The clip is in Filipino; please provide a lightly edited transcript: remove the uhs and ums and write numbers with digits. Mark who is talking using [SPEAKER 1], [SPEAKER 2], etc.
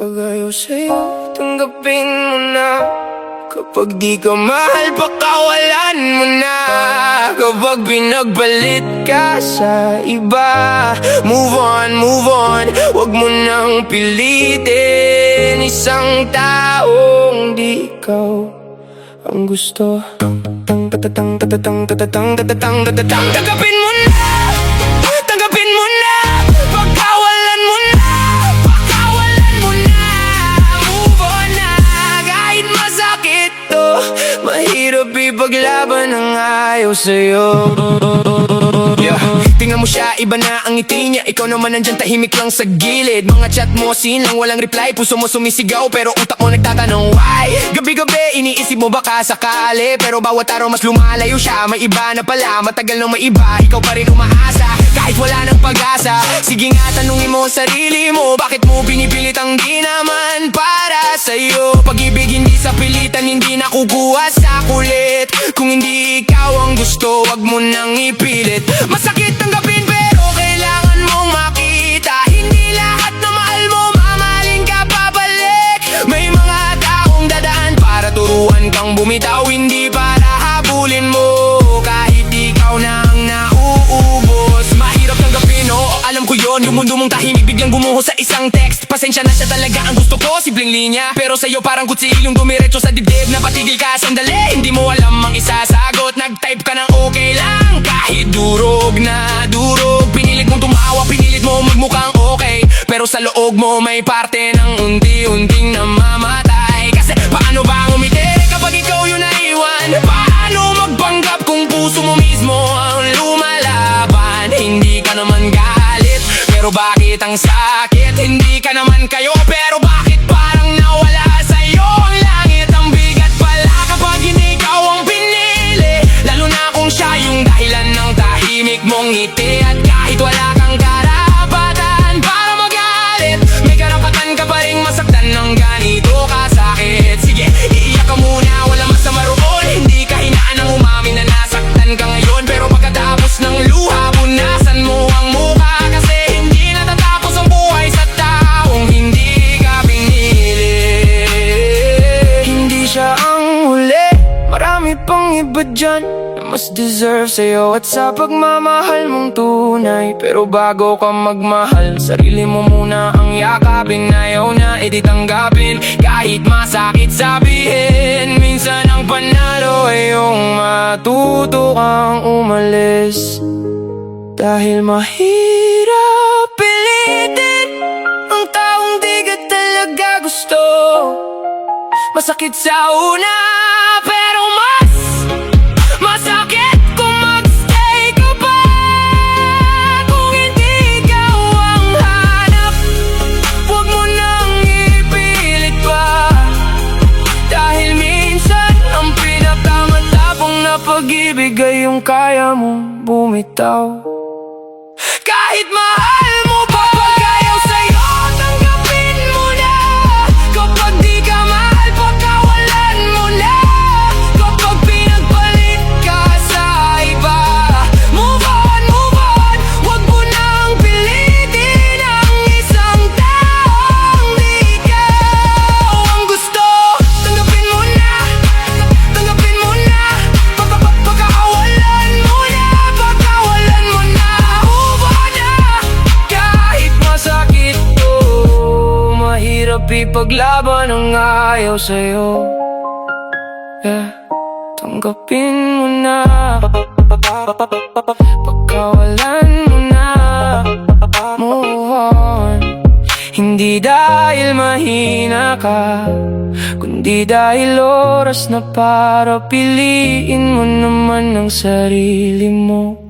[SPEAKER 1] Pag ayaw sa'yo, tanggapin mo na. Kapag di ka mahal, pakawalan mo na. Kapag pinagbalit ka sa iba, move on, move on. Huwag mo nang pilitin isang taong di ikaw ang gusto. Tanggapin mo na, tanggapin mo na. Pagkawalan mo na, pagkawalan mo na. Move on na, kahit masakit to. Mahirap ipaglaban ang ayaw sa'yo. Tingnan mo siya, iba na ang ngiti niya. Ikaw naman nandyan tahimik lang sa gilid. Mga chat mo, lang walang reply. Puso mo sumisigaw, pero utak mo nagtatanong why. Gabi-gabi, iniisip mo baka sakali. Pero bawat araw mas lumalayo siya. May iba na pala, matagal nang may iba. Ikaw pa rin umaasa, kahit wala ng pag-asa. Sige nga, tanungin mo ang sarili mo, bakit mo binipilit ang di naman para sa'yo? Pag-ibig hindi sa pilitan, hindi nakukuha sa kulit. Kung hindi ikaw ang gusto, wag mo nang ipilit. Masakit tanggapin pero kailangan mong makita, hindi lahat na mahal mo mamahalin ka pabalik. May mga taong dadaan para turuan kang bumitaw, hindi para habulin mo kahit ikaw na ang nauubos. Mahirap tanggapin, oo, alam ko yon. Yung mundo mong tahimik biglang gumuho sa isang text. Pasensya na, siya talaga ang gusto ko, simpleng linya. Pero sa'yo parang kutsilyong dumiretso sa dibdib. Napatigil ka sandali, hindi mo alam ang isasagot. Nag-type ka ng okay lang, kahit durog na durog. Pinilit mong tumawa, pinilit mo magmukhang okay, pero sa loob mo may parte ng unti-unting namamatay. Kasi paano ba umiti kapag ikaw yun naiwan? Paano magpanggap kung puso mo mismo ang lumalaban? Hindi ka naman galit, pero bakit ang sakit? Hindi ka naman kayo, pero bakit parang nawala sa'yo ang langit? Ang bigat pala kapag hindi ikaw ang pinili, lalo na kung siya yung dahilan ng tahimik mong ngiti. At kahit wala kang karapatan para magalit, may karapatan ka pa rin masaktan ng ganito kasakit. Sige, iiyak ka muna, walang masama roon. Hindi ka hinaan ng umamin na nasaktan ka ngayon, pero pagkatapos ng luha, punasan mo ang mukha. Kasi hindi natatapos ang buhay sa taong hindi ka pinili. Hindi siya ang huli, marami pang iba dyan na mas deserve sa'yo at sa pagmamahal mong tunay. Pero bago ka magmahal, sarili mo muna ang yakapin. Ayaw na ititanggapin, kahit masakit sabihin. Minsan ang panalo ay yung matuto kang umalis. Dahil mahirap pilitin ang taong di ka talaga gusto. Masakit sa una, pero mas masakit kung magstay ka pa. Kung hindi ikaw ang hanap, huwag mo nang ipilit pa. Dahil minsan ang pinakamatapang na pag-ibig ay yung kaya mong bumitaw. Kahit mahal mo pa, pag ayaw sa'yo, tanggapin mo na. Kapag di ka mahal, pagkawalan mo na. Kapag pinagpalit ka sa iba, move on, move on. Huwag mo nang pilitin ang isang taong di ikaw ang gusto. Tanggapin mo na, tanggapin mo na. Pagkawalan mo na, pagkawalan mo na. Move on na, kahit masakit to. Mahirap ipaglaban ang ayaw sa'yo. Yeah, tanggapin mo na. Pagkawalan mo na, move on. Hindi dahil mahina ka, kundi dahil oras na para piliin mo naman ang sarili mo.